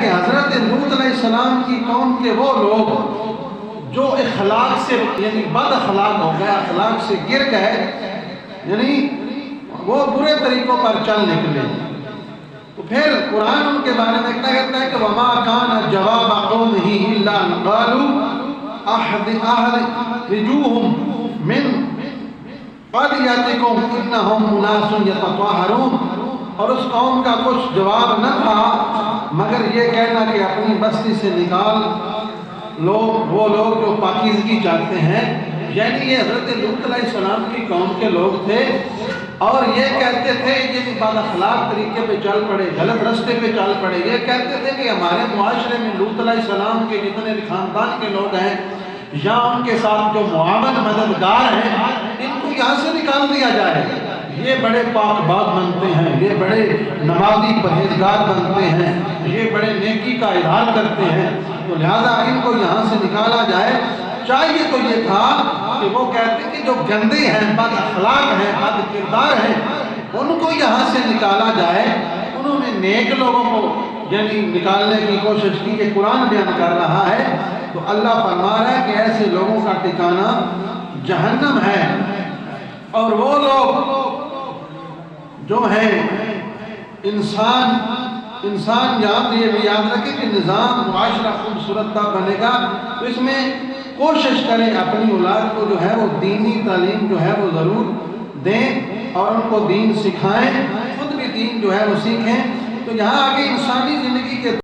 کہ حضرت لوط علیہ السلام کی قوم کے وہ لوگ جو اخلاق سے یعنی بد اخلاق ہو گئے، اخلاق سے گر گئے، یعنی وہ برے طریقوں پر چل نکلے، تو پھر قرآن ان کے بارے میں کہتا ہے کہ وَمَا كَانَ جَوَابَ قَوْمِهِ إِلَّا أَن قَالُوا أَخْرِجُوهُم مِّن قَرْيَتِكُمْ إِنَّهُمْ أُنَاسٌ يَتَطَهَّرُونَ، اور اس قوم کا کچھ جواب نہ تھا مگر یہ کہنا کہ اپنی بستی سے نکال لو وہ لوگ جو پاکیزگی چاہتے ہیں۔ یعنی یہ حضرت لوط علیہ السلام کی قوم کے لوگ تھے اور یہ کہتے تھے، یہ بد اخلاق طریقے پہ چل پڑے، غلط رستے پہ چل پڑے، یہ کہتے تھے کہ ہمارے معاشرے میں لوط علیہ السلام کے جتنے خاندان کے لوگ ہیں یا ان کے ساتھ جو معاون مددگار ہیں ان کو یہاں سے نکال دیا جائے، یہ بڑے پاک باز بنتے ہیں، یہ بڑے نمازی پرہیزگار بنتے ہیں، یہ بڑے نیکی کا اظہار کرتے ہیں، تو لہذا ان کو یہاں سے نکالا جائے۔ چاہیے تو یہ تھا کہ وہ کہتے ہیں کہ جو گندے ہیں، بد اخلاق ہیں، بد کردار ہیں، ان کو یہاں سے نکالا جائے۔ انہوں نے نیک لوگوں کو یعنی نکالنے کی کوشش کی، یہ قرآن بیان کر رہا ہے، تو اللہ فرما رہا ہے کہ ایسے لوگوں کا ٹھکانہ جہنم ہے۔ اور وہ لوگ جو ہیں انسان یہ بھی یاد رکھے کہ نظام معاشرہ خوبصورت بنے گا تو اس میں کوشش کریں اپنی اولاد کو جو ہے وہ دینی تعلیم جو ہے وہ ضرور دیں اور ان کو دین سکھائیں، خود بھی دین جو ہے وہ سیکھیں۔ تو یہاں آگے انسانی زندگی کے